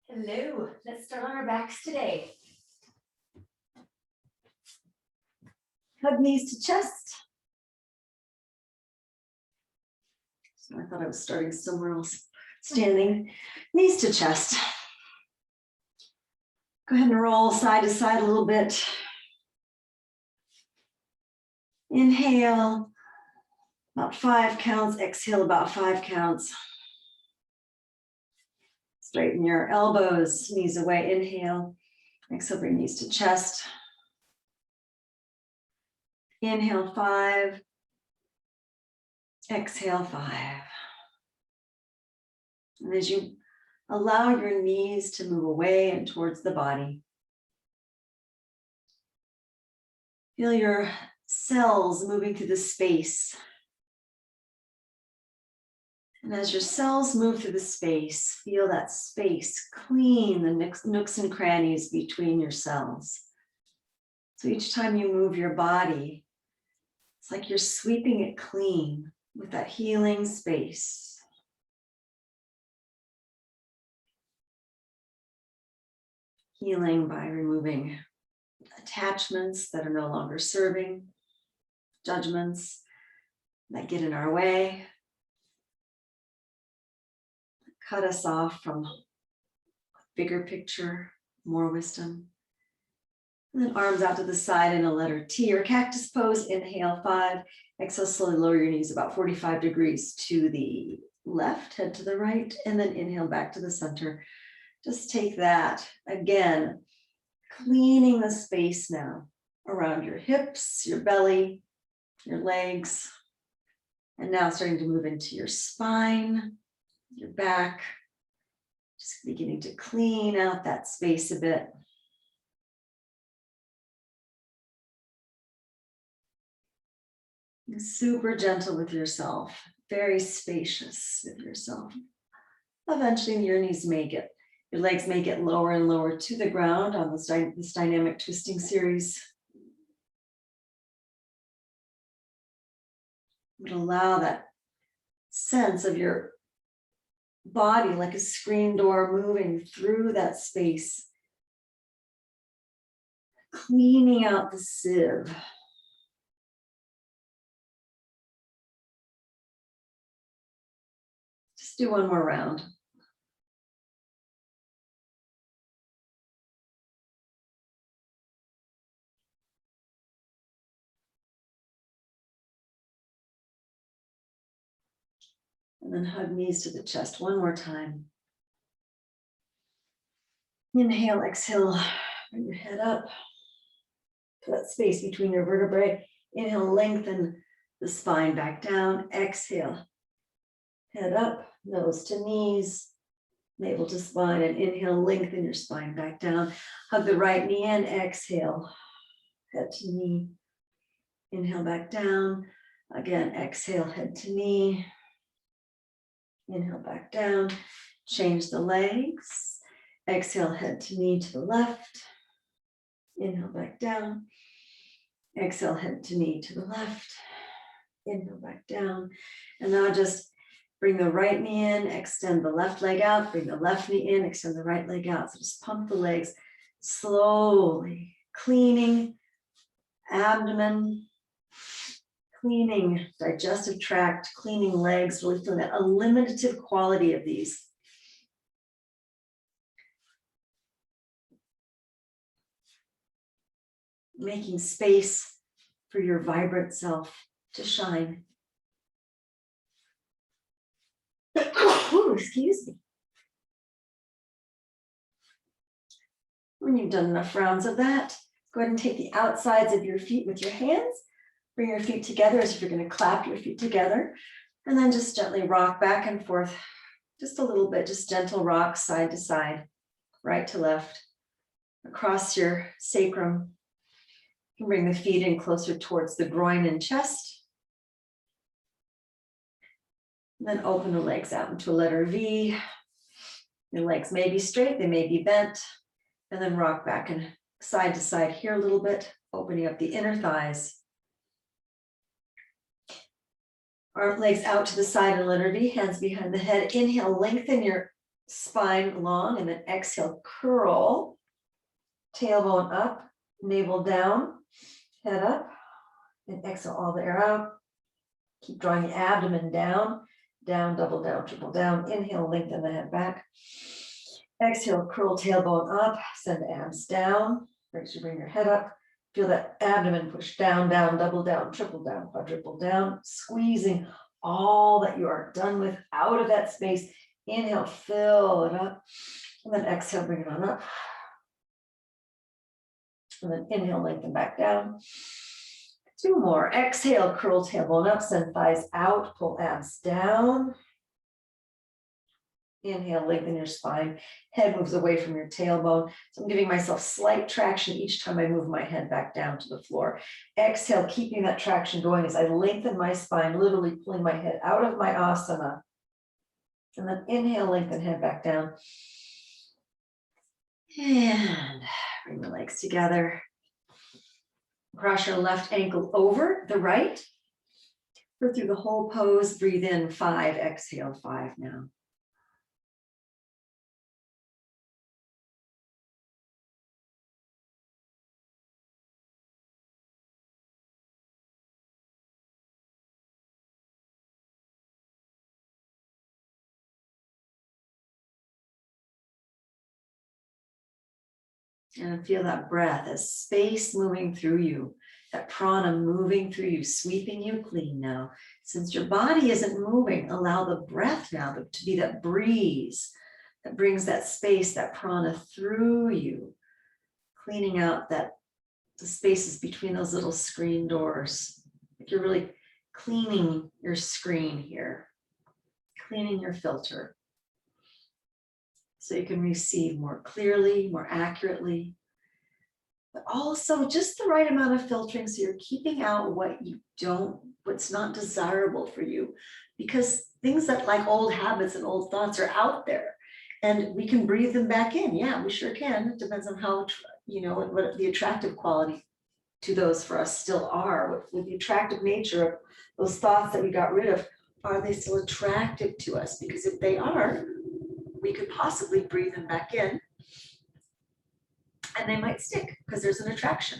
Hello, let's start on our backs today. Hug knees to chest. So I thought I was starting somewhere else. Standing, knees to chest. Go ahead and roll side to side a little bit. Inhale, about 5 counts. Exhale, about 5 counts. Straighten your elbows, knees away. Inhale. Exhale, bring knees to chest. Inhale, 5. Exhale, 5. And as you allow your knees to move away and towards the body, feel your cells moving through the space. And as your cells move through the space, feel that space clean the nooks and crannies between your cells. So each time you move your body, it's like you're sweeping it clean with that healing space. Healing by removing attachments that are no longer serving, judgments that get in our way, cut us off from bigger picture, more wisdom. And then arms out to the side in a letter T or cactus pose. Inhale, 5. Exhale, slowly lower your knees about 45 degrees to the left, head to the right, and then inhale back to the center. Just take that again, cleaning the space now around your hips, your belly, your legs, and now starting to move into your spine, your back, just beginning to clean out that space a bit. Super gentle with yourself, very spacious with yourself. Eventually your legs may get lower and lower to the ground on this dynamic twisting series. But allow that sense of your body like a screen door moving through that space, cleaning out the sieve. Just do one more round. And then hug knees to the chest one more time. Inhale, exhale, bring your head up to that space between your vertebrae. Inhale, lengthen the spine back down. Exhale, head up, nose to knees, navel to spine, and inhale, lengthen your spine back down. Hug the right knee in, exhale, head to knee. Inhale back down. Again, exhale, head to knee. Inhale back down, change the legs. Exhale, head to knee to the left. Inhale back down. Exhale, head to knee to the left. Inhale back down. And now just bring the right knee in, extend the left leg out, bring the left knee in, extend the right leg out. So just pump the legs slowly, cleaning abdomen, cleaning digestive tract, cleaning legs, really feeling that eliminative quality of these. Making space for your vibrant self to shine. Ooh, excuse me. When you've done enough rounds of that, go ahead and take the outsides of your feet with your hands. Bring your feet together as if you're going to clap your feet together. And then just gently rock back and forth. Just a little bit, just gentle rock side to side, right to left, across your sacrum. You can bring the feet in closer towards the groin and chest. And then open the legs out into a letter V. Your legs may be straight, they may be bent. And then rock back and side to side here a little bit, opening up the inner thighs. Arm legs out to the side in letter V, hands behind the head. Inhale, lengthen your spine long, and then exhale, curl, tailbone up, navel down, head up, and exhale all the air out. Keep drawing the abdomen down, down, double down, triple down. Inhale, lengthen the head back. Exhale, curl tailbone up, send the abs down. As you bring your head up, feel that abdomen push down, down, double down, triple down, quadruple down, squeezing all that you are done with out of that space. Inhale, fill it up, and then exhale, bring it on up. And then inhale, lengthen back down. 2 more. Exhale, curl tailbone up, send thighs out, pull abs down. Inhale, lengthen your spine. Head moves away from your tailbone. So I'm giving myself slight traction each time I move my head back down to the floor. Exhale, keeping that traction going as I lengthen my spine, literally pulling my head out of my asana. And then inhale, lengthen head back down. And bring the legs together. Cross your left ankle over the right. Go through the whole pose. Breathe in 5, exhale 5 now. And feel that breath as space moving through you, that prana moving through you, sweeping you clean now. Since your body isn't moving, allow the breath now to be that breeze that brings that space, that prana through you, cleaning out the spaces between those little screen doors. Like you're really cleaning your screen here, cleaning your filter, so you can receive more clearly, more accurately, but also just the right amount of filtering so you're keeping out what's not desirable for you, because things that like old habits and old thoughts are out there and we can breathe them back in. Yeah, we sure can. It depends on how, what the attractive quality to those for us still are, with the attractive nature of those thoughts that we got rid of. Are they still attractive to us? Because if they are, we could possibly breathe them back in and they might stick because there's an attraction.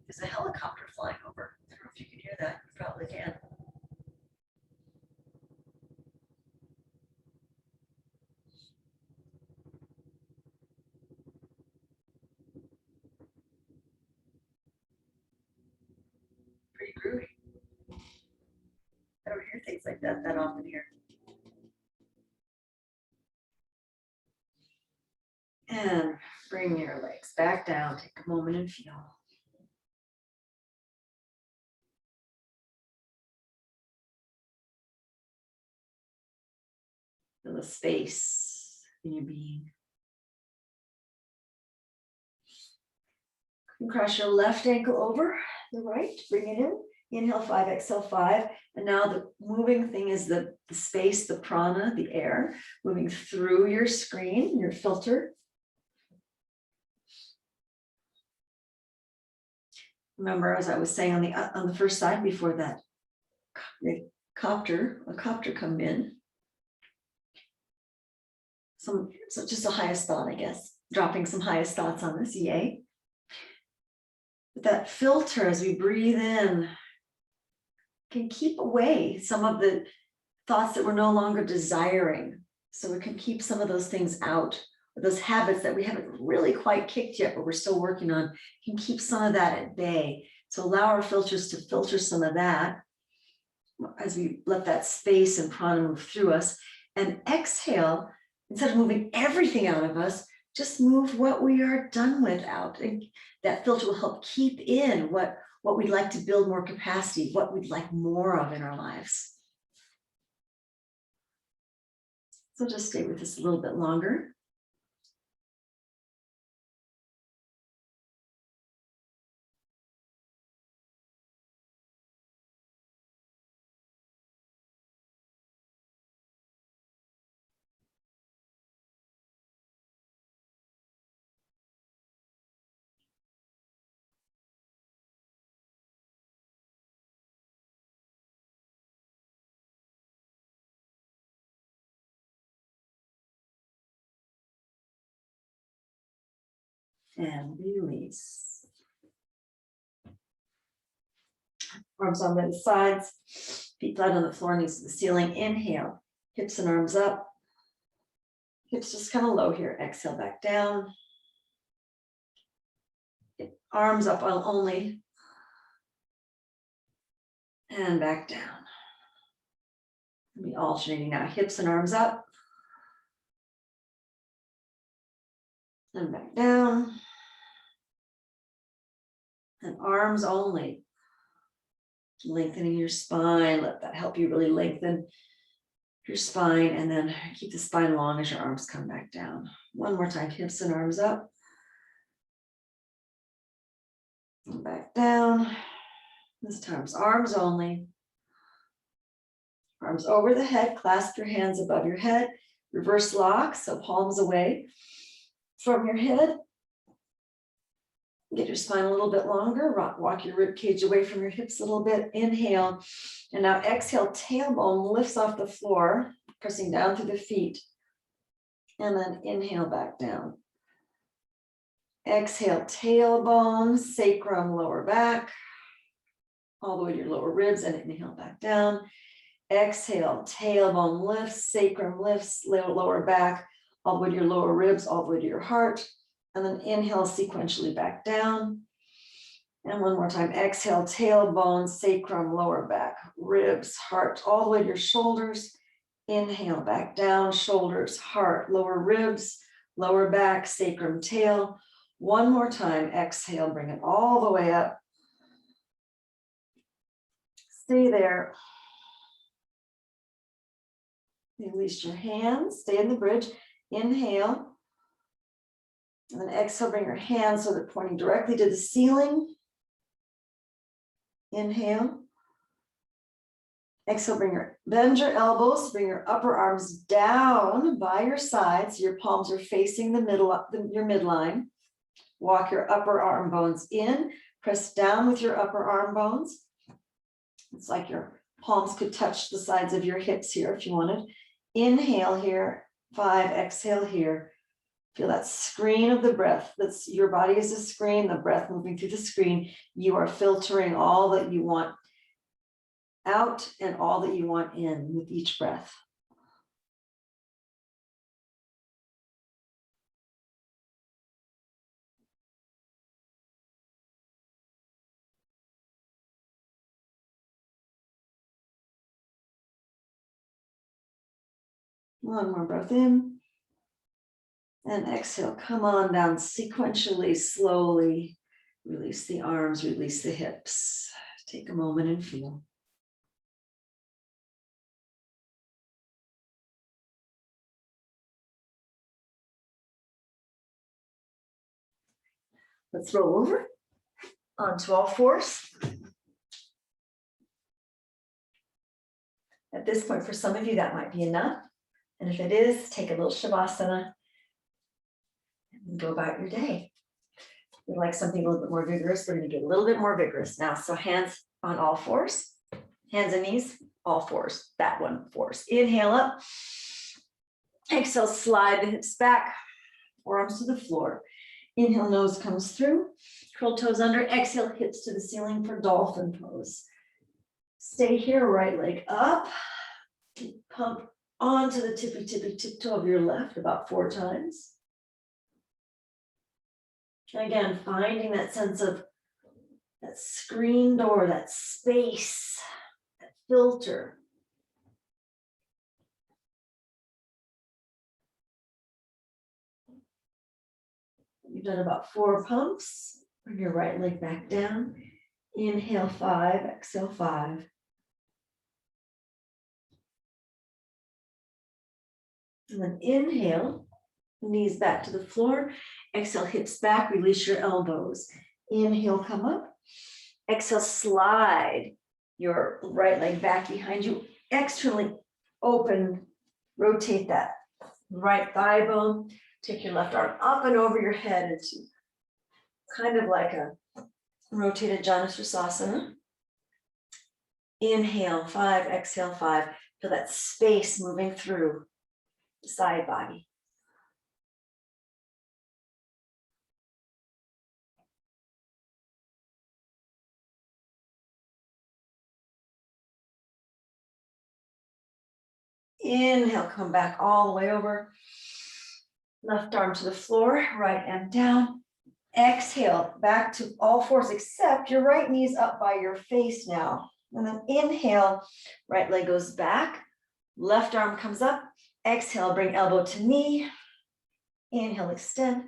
There's a helicopter flying over. I don't know if you can hear that. You probably can. Pretty groovy. I don't hear things like that often here. And bring your legs back down. Take a moment and feel. Feel the space in your being. You can cross your left ankle over the right, bring it in. Inhale 5, exhale 5. And now the moving thing is the space, the prana, the air, moving through your screen, your filter. Remember, as I was saying on the first side before that, a copter come in. So just the highest thought, I guess, dropping some highest thoughts on this, yay. But that filter, as we breathe in, can keep away some of the thoughts that we're no longer desiring. So we can keep some of those things out, those habits that we haven't really quite kicked yet, but we're still working on, can keep some of that at bay. So allow our filters to filter some of that as we let that space and prana move through us. And exhale, instead of moving everything out of us, just move what we are done with out. And that filter will help keep in what we'd like to build more capacity, what we'd like more of in our lives. So just stay with us a little bit longer. and release. Arms on the sides, feet flat on the floor, knees to the ceiling. Inhale, hips and arms up. Hips just kind of low here. Exhale, back down. Arms up only. And back down. Be alternating now. Hips and arms up. And back down. And arms only. Lengthening your spine. Let that help you really lengthen your spine, and then keep the spine long as your arms come back down. One more time, hips and arms up. And back down. This time, arms only. Arms over the head, clasp your hands above your head. Reverse lock, so palms away from your head. Get your spine a little bit longer. Walk your rib cage away from your hips a little bit. Inhale. And now exhale, tailbone lifts off the floor, pressing down through the feet. And then inhale back down. Exhale, tailbone, sacrum, lower back, all the way to your lower ribs, and inhale back down. Exhale, tailbone lifts, sacrum lifts, lower back, all the way to your lower ribs, all the way to your heart. And then inhale sequentially back down. And one more time, exhale, tailbone, sacrum, lower back, ribs, heart, all the way to your shoulders. Inhale, back down, shoulders, heart, lower ribs, lower back, sacrum, tail. One more time, exhale, bring it all the way up. Stay there. Release your hands, stay in the bridge. Inhale. And then exhale, bring your hands so they're pointing directly to the ceiling. Inhale. Exhale, bend your elbows, bring your upper arms down by your sides. Your palms are facing the middle, your midline. Walk your upper arm bones in, press down with your upper arm bones. It's like your palms could touch the sides of your hips here if you wanted. Inhale here, 5, exhale here. Feel that screen of the breath. That's your body is a screen, the breath moving through the screen. You are filtering all that you want out and all that you want in with each breath. One more breath in. And exhale, come on down sequentially, slowly. Release the arms, release the hips. Take a moment and feel. Let's roll over onto all fours. At this point, for some of you, that might be enough. And if it is, take a little shavasana and go about your day. If you'd like something a little bit more vigorous, we're going to get a little bit more vigorous now. So hands on all fours, hands and knees, all fours, that one, fours. Inhale up. Exhale, slide the hips back, forearms to the floor. Inhale, nose comes through, curl toes under, exhale, hips to the ceiling for dolphin pose. Stay here, right leg up, pump onto the tippy tiptoe of your left about 4 times. Again, finding that sense of that screen door, that space, that filter. You've done about 4 pumps. Bring your right leg back down. Inhale 5, exhale 5. And then inhale, knees back to the floor. Exhale, hips back, release your elbows. Inhale, come up. Exhale, slide your right leg back behind you. Externally open, rotate that right thigh bone. Take your left arm up and over your head into kind of like a rotated janu. Inhale 5, exhale 5. Feel that space moving through the side body. Inhale, come back all the way over. Left arm to the floor, right arm down. Exhale, back to all fours, except your right knee's up by your face now. And then inhale, right leg goes back, left arm comes up. Exhale, bring elbow to knee. Inhale, extend.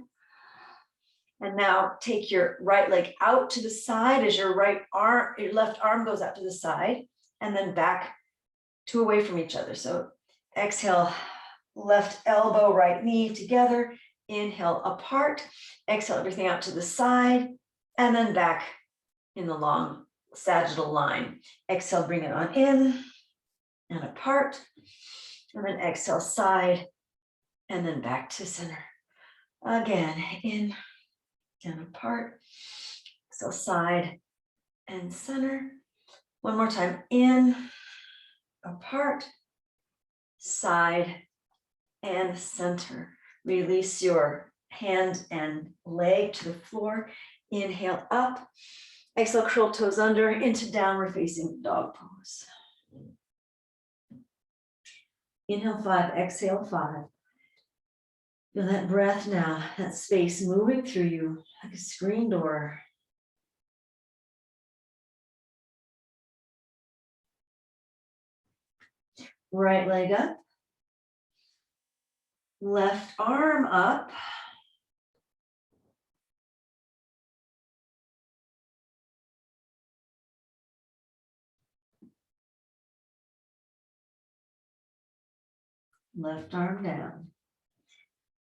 And now take your right leg out to the side as your left arm goes out to the side, and then back to away from each other. So exhale, left elbow, right knee together. Inhale, apart. Exhale, everything out to the side, and then back in the long sagittal line. Exhale, bring it on in and apart. And then exhale, side, and then back to center. Again, in and apart. So side and center. One more time, in, apart, side, and center. Release your hand and leg to the floor. Inhale up. Exhale, curl toes under into downward facing dog pose. Inhale 5, exhale 5. Feel that breath now, that space moving through you like a screen door. Right leg up. Left arm up. Left arm down.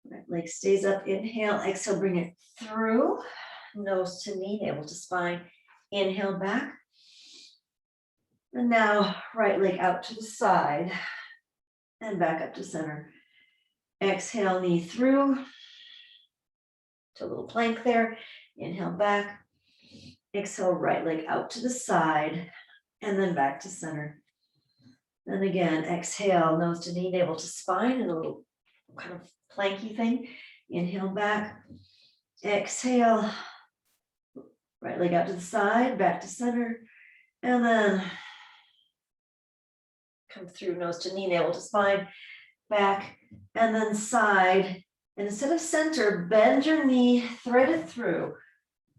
Right leg stays up. Inhale, exhale, bring it through. Nose to knee, navel to spine. Inhale back. And now right leg out to the side and back up to center. Exhale, knee through to a little plank there. Inhale back. Exhale, right leg out to the side and then back to center. And again, exhale, nose to knee, navel to spine, and a little kind of planky thing. Inhale back. Exhale, right leg out to the side, back to center, and then come through nose to knee, navel to spine, back, and then side. And instead of center, bend your knee, thread it through.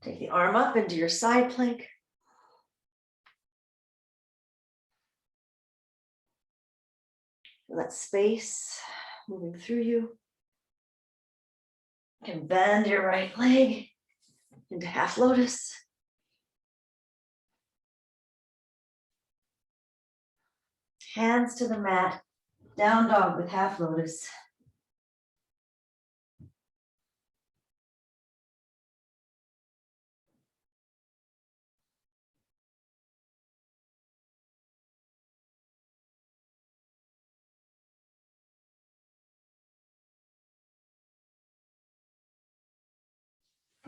Take the arm up into your side plank. Feel that space moving through you. You can bend your right leg into half lotus. Hands to the mat, down dog with half lotus.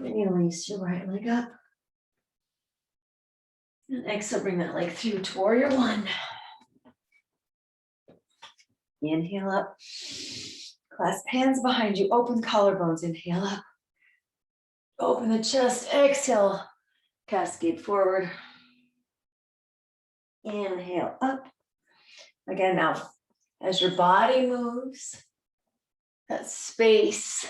Release your right leg up. And exhale, bring that leg through to warrior one. Inhale up. Clasp hands behind you. Open collarbones. Inhale up. Open the chest. Exhale. Cascade forward. Inhale up. Again, now, as your body moves, that space,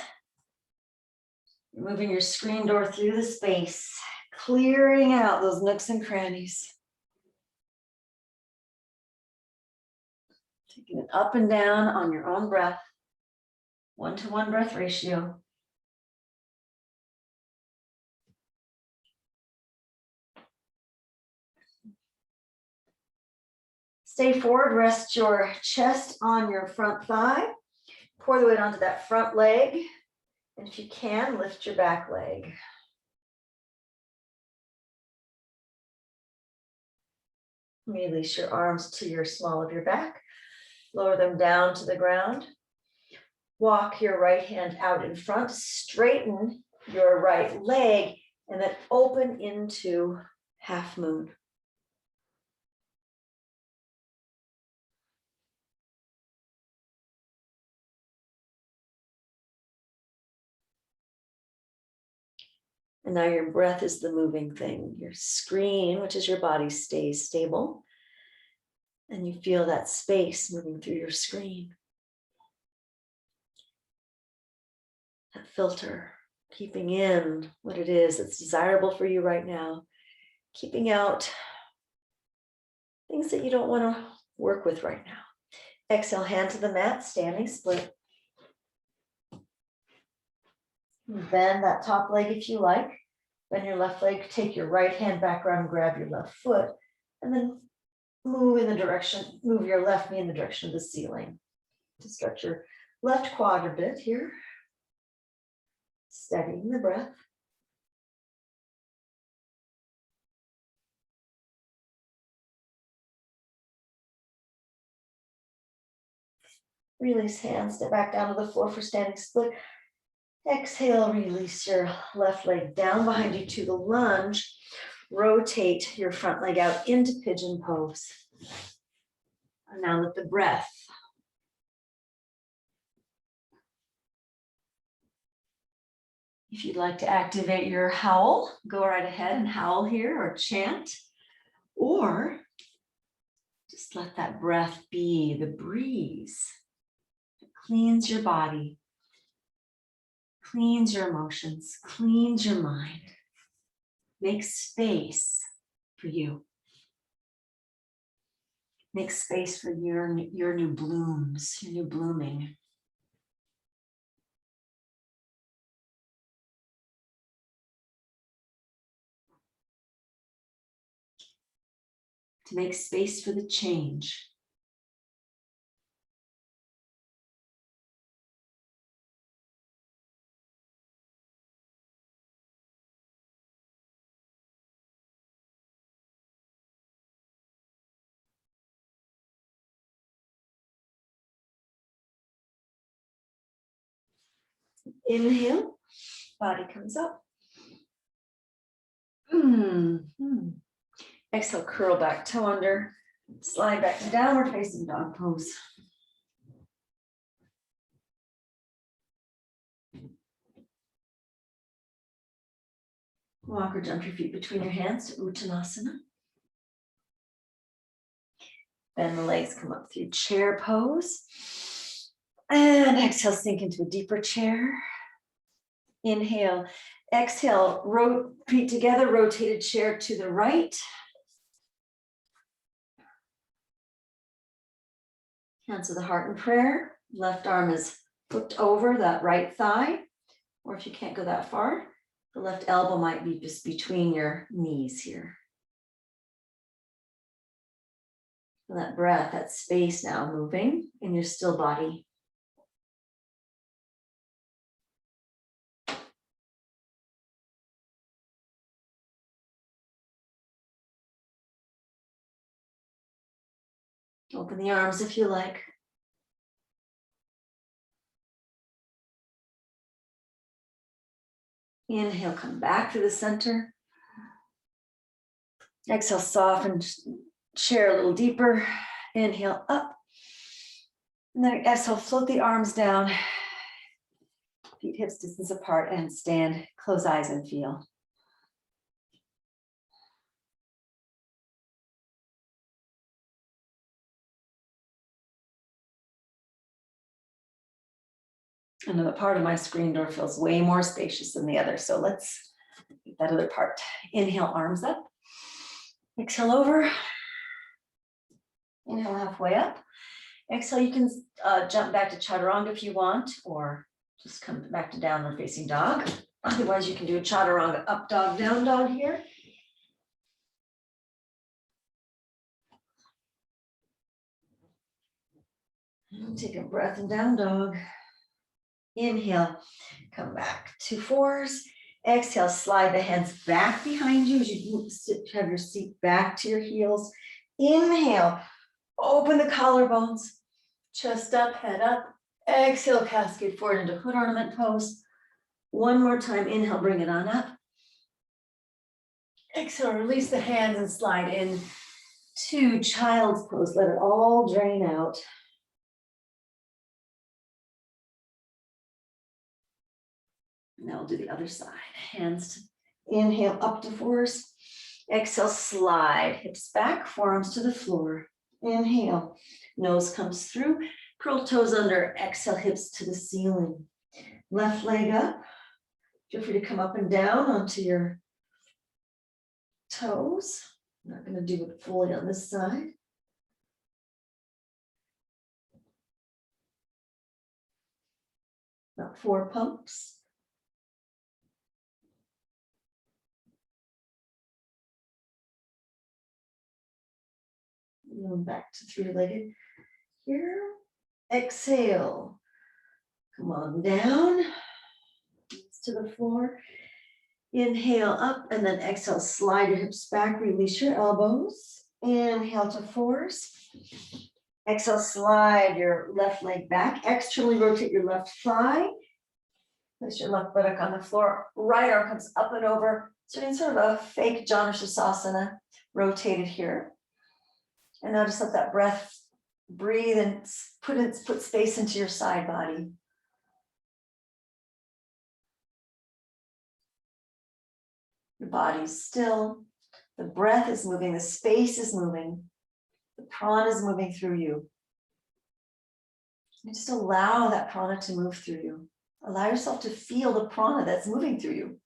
you're moving your screen door through the space, clearing out those nooks and crannies. Taking it up and down on your own breath. 1-to-1 breath ratio. Stay forward, rest your chest on your front thigh. Pour the weight onto that front leg. And if you can, lift your back leg. Release your arms to your small of your back. Lower them down to the ground. Walk your right hand out in front. Straighten your right leg and then open into half moon. And now your breath is the moving thing. Your screen, which is your body, stays stable. And you feel that space moving through your screen. That filter, keeping in what it is that's desirable for you right now, keeping out things that you don't want to work with right now. Exhale, hand to the mat, standing split. Bend that top leg if you like. Bend your left leg, take your right hand back around, grab your left foot, and then move your left knee in the direction of the ceiling. To stretch your left quad a bit here. Steadying the breath. Release hands, step back down to the floor for standing split. Exhale, release your left leg down behind you to the lunge. Rotate your front leg out into pigeon pose. And now let the breath. If you'd like to activate your howl, go right ahead and howl here or chant. Or just let that breath be the breeze. It cleans your body, cleans your emotions, cleans your mind. Make space for you. Make space for your new blooms, your new blooming. To make space for the change. Inhale, body comes up. Exhale, curl back, toe under, slide back to downward facing dog pose. Walk or jump your feet between your hands to uttanasana. Bend the legs, come up through chair pose. And exhale, sink into a deeper chair. Inhale, exhale, feet together, rotated chair to the right. Hands to the heart in prayer. Left arm is flipped over that right thigh. Or if you can't go that far, the left elbow might be just between your knees here. And that breath, that space now moving in your still body. Open the arms if you like. Inhale, come back to the center. Exhale, soften, chair a little deeper. Inhale, up. And then exhale, float the arms down. Feet hips distance apart and stand. Close eyes and feel. Another part of my screen door feels way more spacious than the other. So let's get that other part. Inhale, arms up. Exhale over. Inhale, halfway up. Exhale, you can jump back to chaturanga if you want, or just come back to downward facing dog. Otherwise, you can do a chaturanga up dog, down dog here. And take a breath in down dog. Inhale, come back to fours. Exhale, slide the hands back behind you as you have your seat back to your heels. Inhale, open the collarbones, chest up, head up. Exhale, cascade forward into hood ornament pose. One more time, inhale, bring it on up. Exhale, release the hands and slide in to child's pose. Let it all drain out. Now we'll do the other side. Hands, inhale up to fours. Exhale, slide hips back, forearms to the floor. Inhale, nose comes through, curl toes under, exhale, hips to the ceiling. Left leg up. Feel free to come up and down onto your toes. I'm not going to do it fully on this side. About 4 pumps. And then back to 3-legged here. Exhale. Come on down to the floor. Inhale up and then exhale, slide your hips back, release your elbows. Inhale to force. Exhale, slide your left leg back. Externally rotate your left thigh. Place your left buttock on the floor. Right arm comes up and over. So in sort of a fake janu savasana, rotated here. And now just let that breath breathe and put space into your side body. Your body's still. The breath is moving. The space is moving. The prana is moving through you. And just allow that prana to move through you. Allow yourself to feel the prana that's moving through you.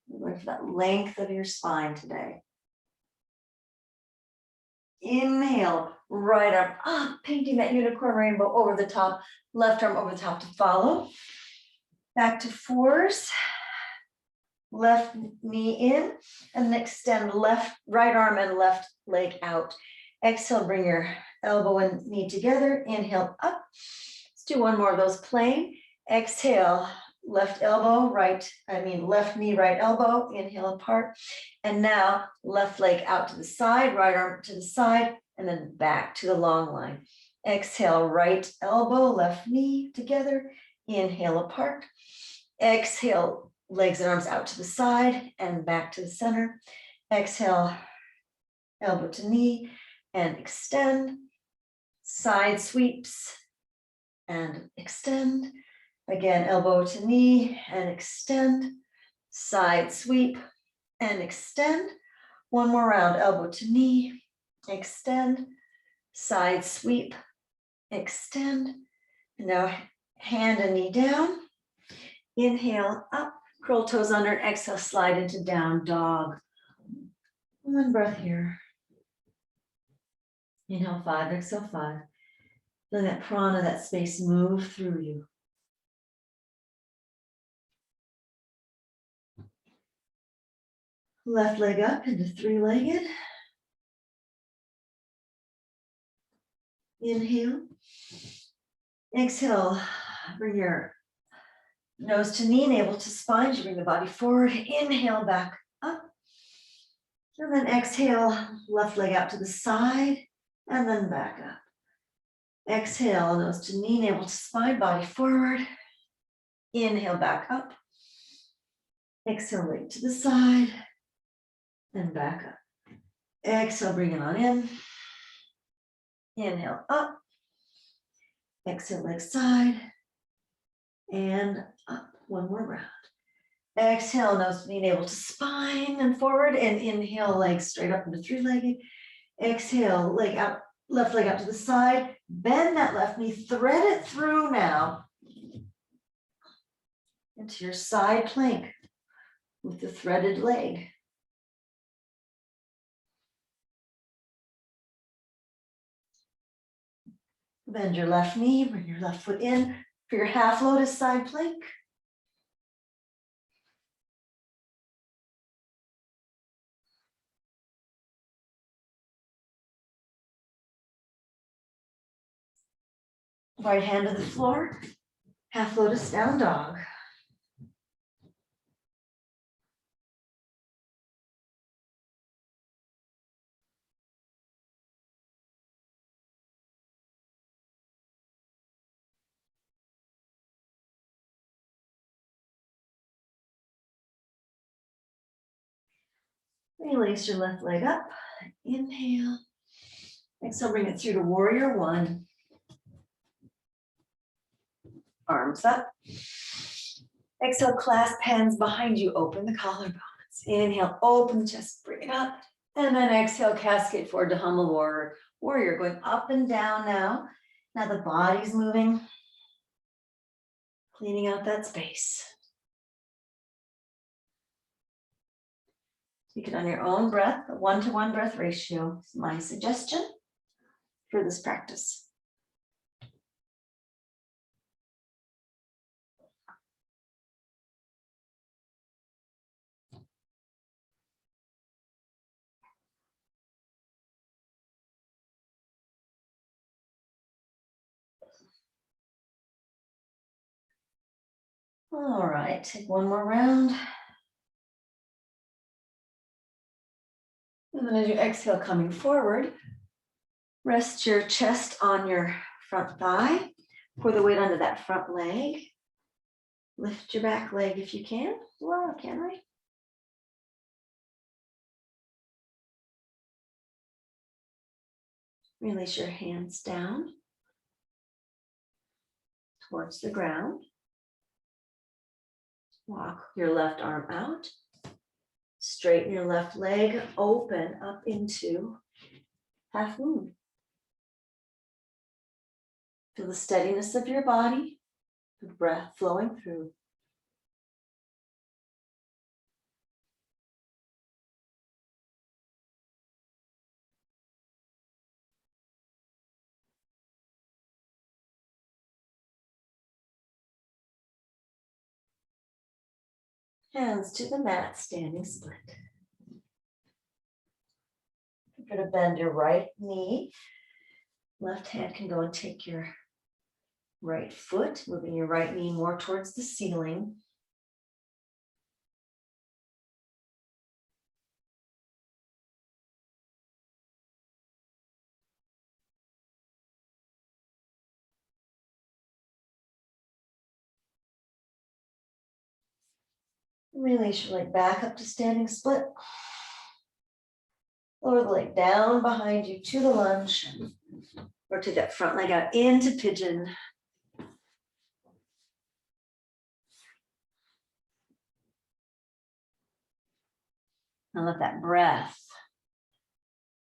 You're going for that length of your spine today. Inhale, right arm up, painting that unicorn rainbow over the top, left arm over the top to follow. Back to force. Left knee in, and then extend right arm and left leg out. Exhale, bring your elbow and knee together. Inhale up. Let's do one more of those plain. Exhale, left knee, right elbow. Inhale apart. And now left leg out to the side, right arm to the side, and then back to the long line. Exhale, right elbow, left knee together. Inhale apart. Exhale, legs and arms out to the side and back to the center. Exhale, elbow to knee and extend. Side sweeps and extend. Again, elbow to knee and extend. Side sweep and extend. One more round, elbow to knee, extend. Side sweep, extend. And now hand and knee down. Inhale up. Curl toes under, exhale, slide into down dog. One breath here. Inhale 5, exhale 5. Feeling that prana, that space move through you. Left leg up into 3-legged. Inhale. Exhale, bring your nose to knee, navel to spine. You bring the body forward. Inhale, back up. And then exhale, left leg out to the side, and then back up. Exhale, nose to knee, navel to spine, body forward. Inhale, back up. Exhale, leg to the side, and back up. Exhale, bring it on in. Inhale, up. Exhale, leg side, and up. One more round. Exhale, nose to knee, navel to spine and forward, and inhale, legs straight up into 3-legged. Exhale, leg out, left leg out to the side. Bend that left knee, thread it through now into your side plank with the threaded leg. Bend your left knee, bring your left foot in for your half lotus side plank. Right hand to the floor, half lotus down dog. Release your left leg up. Inhale. Exhale, bring it through to warrior 1. Arms up. Exhale, clasp hands behind you, open the collarbones. Inhale, open the chest, bring it up. And then exhale, cascade forward to humble warrior, going up and down now. Now the body's moving, cleaning out that space. Take it on your own breath, a 1-to-1 breath ratio is my suggestion for this practice. All right, take one more round. And then as you exhale, coming forward, rest your chest on your front thigh. Pour the weight onto that front leg. Lift your back leg if you can. Well, can I? Release your hands down towards the ground. Walk your left arm out. Straighten your left leg, open up into half moon. Feel the steadiness of your body, the breath flowing through. Hands to the mat, standing split. You're going to bend your right knee. Left hand can go and take your right foot, moving your right knee more towards the ceiling. Release your leg back up to standing split. Lower the leg down behind you to the lunge. Or take that front leg out into pigeon. And let that breath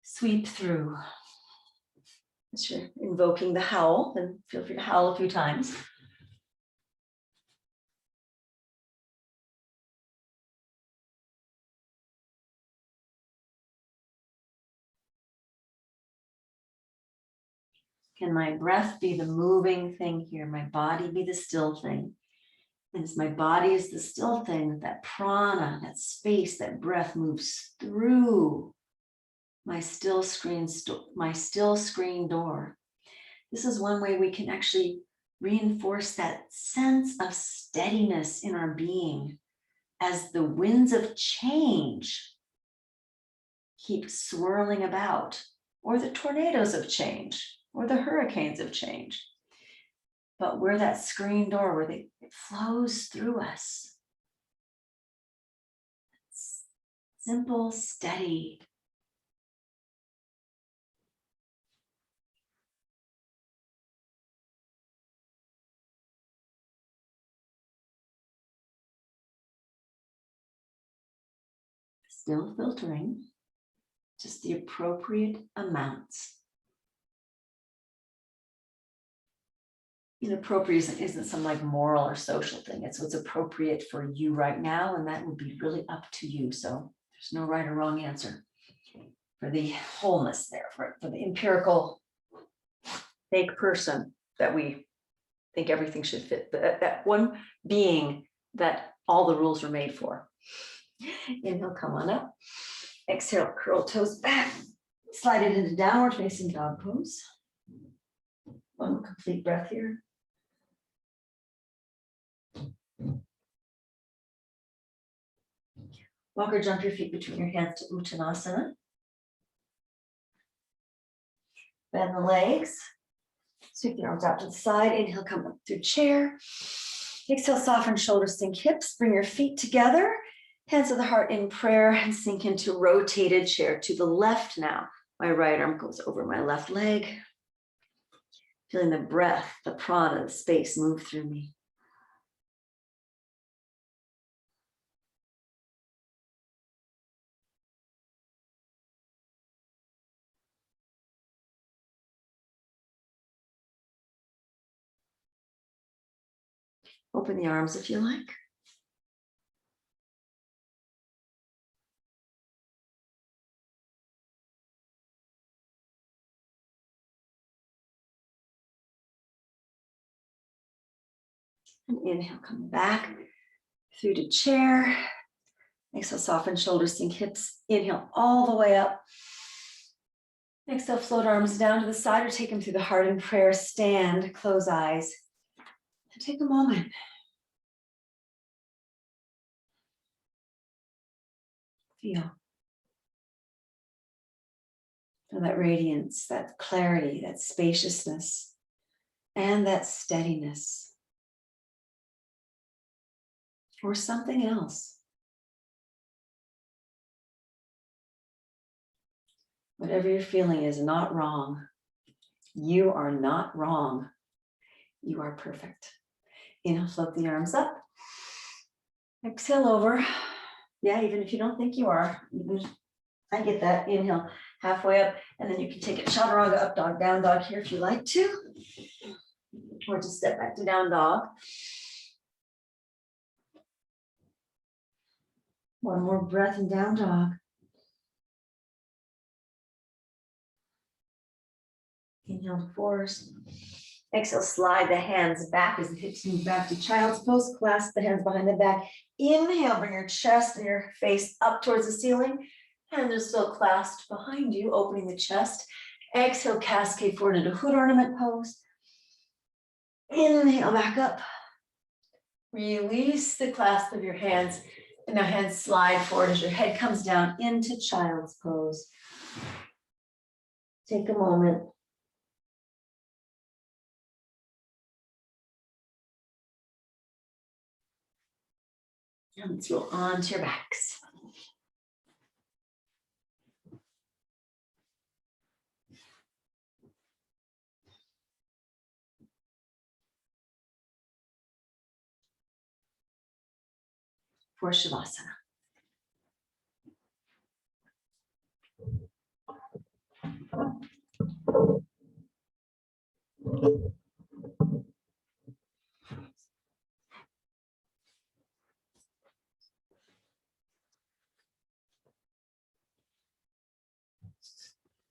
sweep through. As you're invoking the howl, then feel free to howl a few times. Can my breath be the moving thing here? My body be the still thing? And as my body is the still thing, that prana, that space, that breath moves through my still screen door. This is one way we can actually reinforce that sense of steadiness in our being as the winds of change keep swirling about, or the tornadoes of change, or the hurricanes of change. But we're that screen door where it flows through us. It's simple, steady. Still filtering, just the appropriate amounts. Inappropriate isn't some like moral or social thing. It's what's appropriate for you right now, and that would be really up to you. So there's no right or wrong answer for the wholeness there, for the empirical fake person that we think everything should fit, that one being that all the rules are made for. Inhale, come on up. Exhale, curl toes back. Slide it into downward facing dog pose. One complete breath here. Walk or jump your feet between your hands to uttanasana. Bend the legs. Sweep the arms out to the side. Inhale, come up through chair. Exhale, soften shoulders, sink hips. Bring your feet together. Hands to the heart in prayer and sink into rotated chair to the left now. My right arm goes over my left leg. Feeling the breath, the prana, the space move through me. Open the arms if you like. And inhale, come back through to chair. Exhale, soften shoulders, sink hips. Inhale all the way up. Exhale, float arms down to the side or take them through the heart in prayer. Stand, close eyes. And take a moment. Feel that radiance, that clarity, that spaciousness, and that steadiness. Or something else. Whatever you're feeling is not wrong. You are not wrong. You are perfect. Inhale, float the arms up. Exhale over. Yeah, even if you don't think you are, I get that. Inhale, halfway up, and then you can take it chaturanga, up dog, down dog here if you like to, or just step back to down dog. One more breath in down dog. Inhale to force. Exhale, slide the hands back as the hips move back to child's pose. Clasp the hands behind the back. Inhale, bring your chest and your face up towards the ceiling. Hands are still clasped behind you, opening the chest. Exhale, cascade forward into hood ornament pose. Inhale, back up. Release the clasp of your hands. And now hands slide forward as your head comes down into child's pose. Take a moment. And let's roll onto your backs. For Shavasana.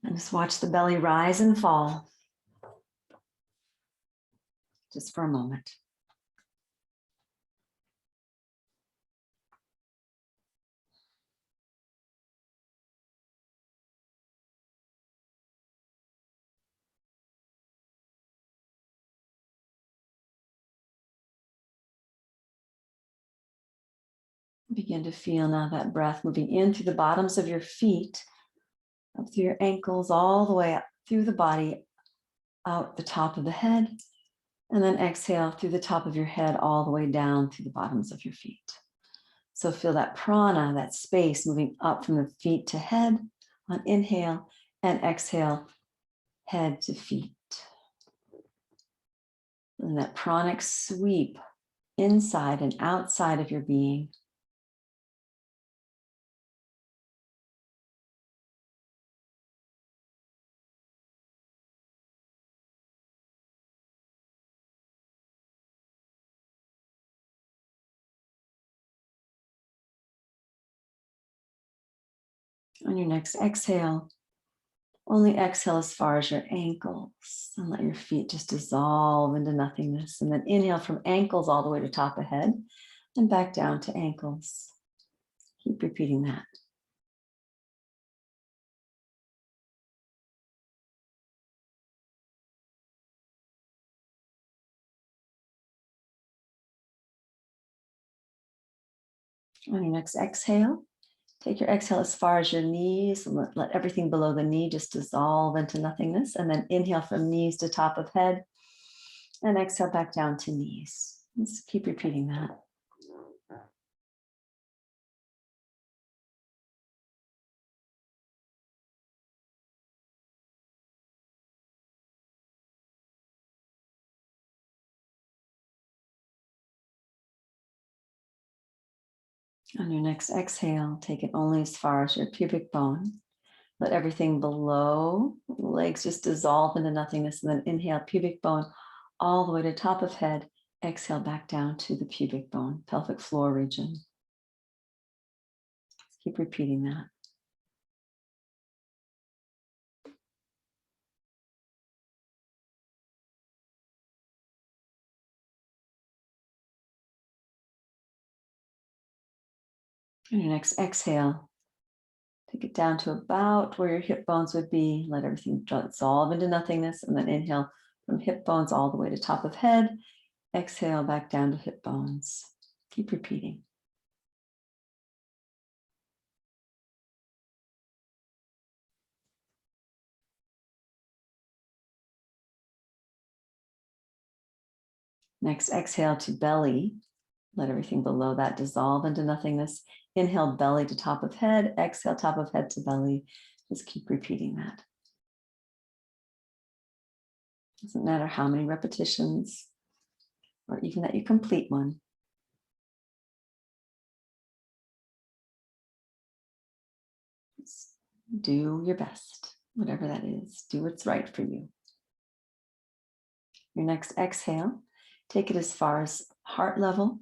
And just watch the belly rise and fall. Just for a moment. Begin to feel now that breath moving in through the bottoms of your feet, up through your ankles, all the way up through the body, out the top of the head, and then exhale through the top of your head, all the way down through the bottoms of your feet. So feel that prana, that space moving up from the feet to head on inhale, and exhale, head to feet. And that pranic sweep inside and outside of your being. On your next exhale, only exhale as far as your ankles and let your feet just dissolve into nothingness. And then inhale from ankles all the way to top of head and back down to ankles. Keep repeating that. On your next exhale, take your exhale as far as your knees and let everything below the knee just dissolve into nothingness. And then inhale from knees to top of head and exhale back down to knees. Just keep repeating that. On your next exhale, take it only as far as your pubic bone. Let everything below the legs just dissolve into nothingness. And then inhale, pubic bone all the way to top of head Exhale back down to the pubic bone, pelvic floor region. Keep repeating that. And your next exhale, take it down to about where your hip bones would be. Let everything dissolve into nothingness. And then inhale from hip bones all the way to top of head. Exhale back down to hip bones. Keep repeating. Next, exhale to belly. Let everything below that dissolve into nothingness. Inhale, belly to top of head. Exhale, top of head to belly. Just keep repeating that. Doesn't matter how many repetitions or even that you complete one. Just do your best, whatever that is. Do what's right for you. Your next exhale, take it as far as heart level.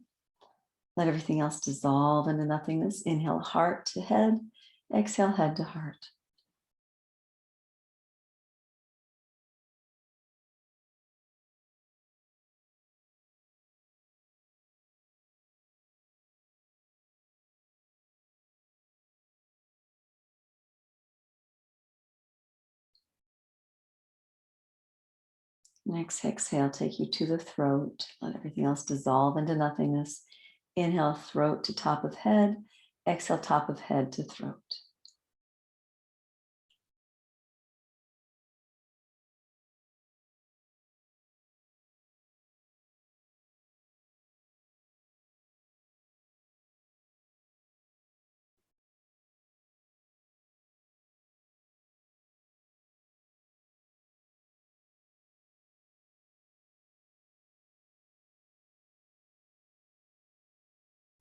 Let everything else dissolve into nothingness. Inhale, heart to head. Exhale, head to heart. Next exhale, take you to the throat. Let everything else dissolve into nothingness. Inhale, throat to top of head. Exhale, top of head to throat.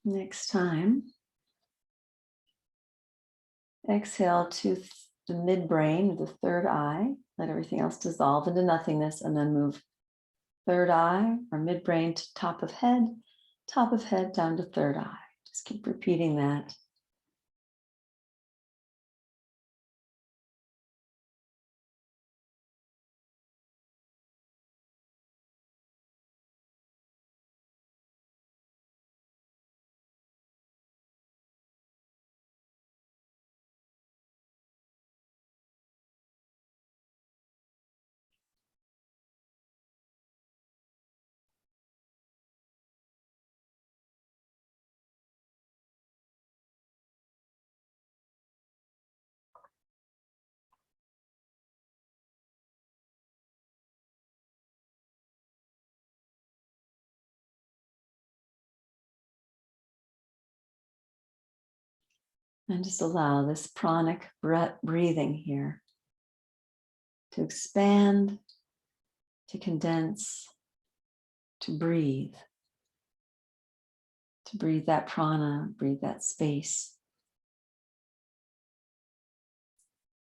Next time, exhale to the midbrain, the third eye. Let everything else dissolve into nothingness and then move third eye or midbrain to top of head down to third eye. Just keep repeating that. And just allow this pranic breathing here to expand, to condense, to breathe that prana, breathe that space.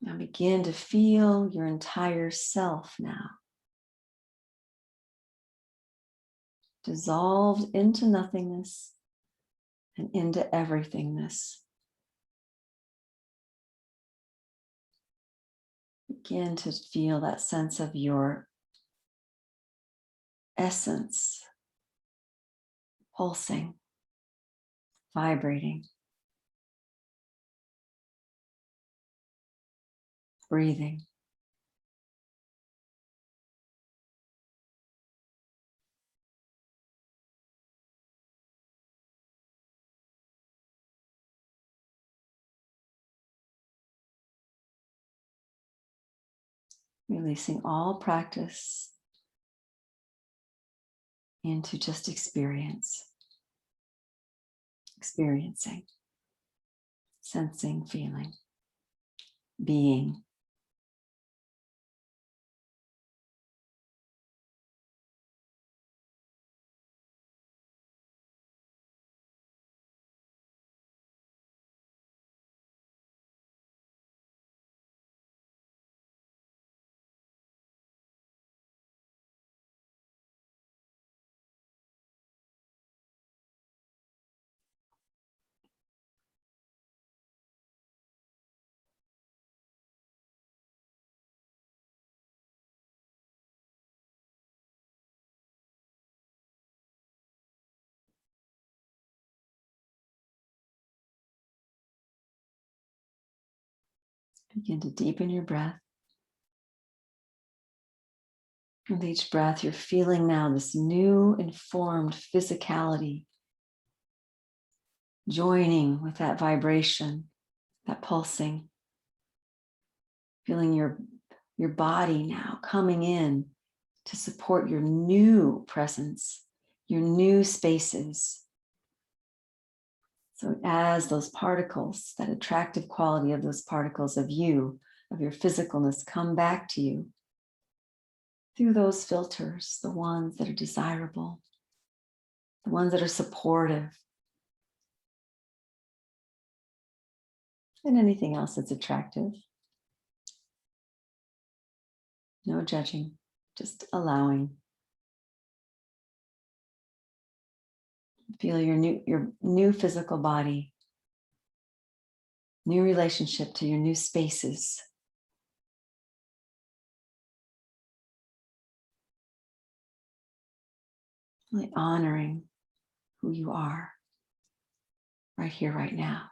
Now begin to feel your entire self now, dissolved into nothingness and into everythingness. Begin to feel that sense of your essence pulsing, vibrating, breathing. Releasing all practice into just experiencing, sensing, feeling, being. Begin to deepen your breath. With each breath, you're feeling now this new informed physicality, joining with that vibration, that pulsing. Feeling your body now coming in to support your new presence, your new spaces. So as those particles, that attractive quality of those particles of you, of your physicalness, come back to you through those filters, the ones that are desirable, the ones that are supportive, and anything else that's attractive. No judging, just allowing. Feel your new physical body, new relationship to your new spaces. Really honoring who you are right here, right now.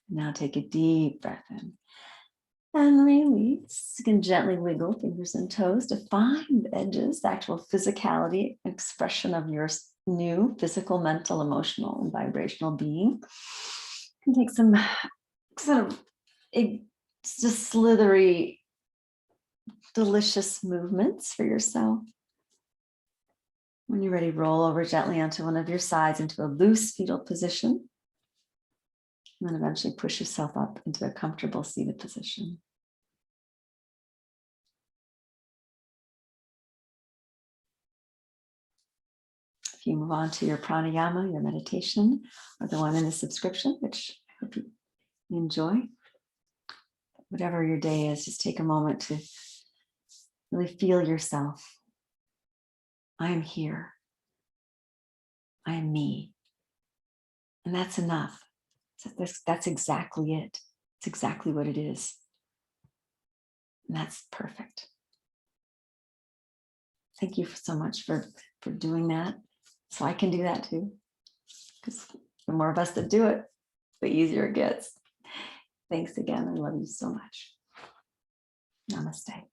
Now take a deep breath in and release. You can gently wiggle fingers and toes to find the edges, the actual physicality, expression of your new physical, mental, emotional, and vibrational being. You can take some sort of just slithery, delicious movements for yourself. When you're ready, roll over gently onto one of your sides into a loose fetal position. And then eventually push yourself up into a comfortable seated position. If you move on to your pranayama, your meditation, or the one in the subscription, which I hope you enjoy. Whatever your day is, just take a moment to really feel yourself. I am here. I am me. And that's enough. That's exactly it. It's exactly what it is. And that's perfect. Thank you so much for doing that. So I can do that too. Because the more of us that do it, the easier it gets. Thanks again. I love you so much. Namaste.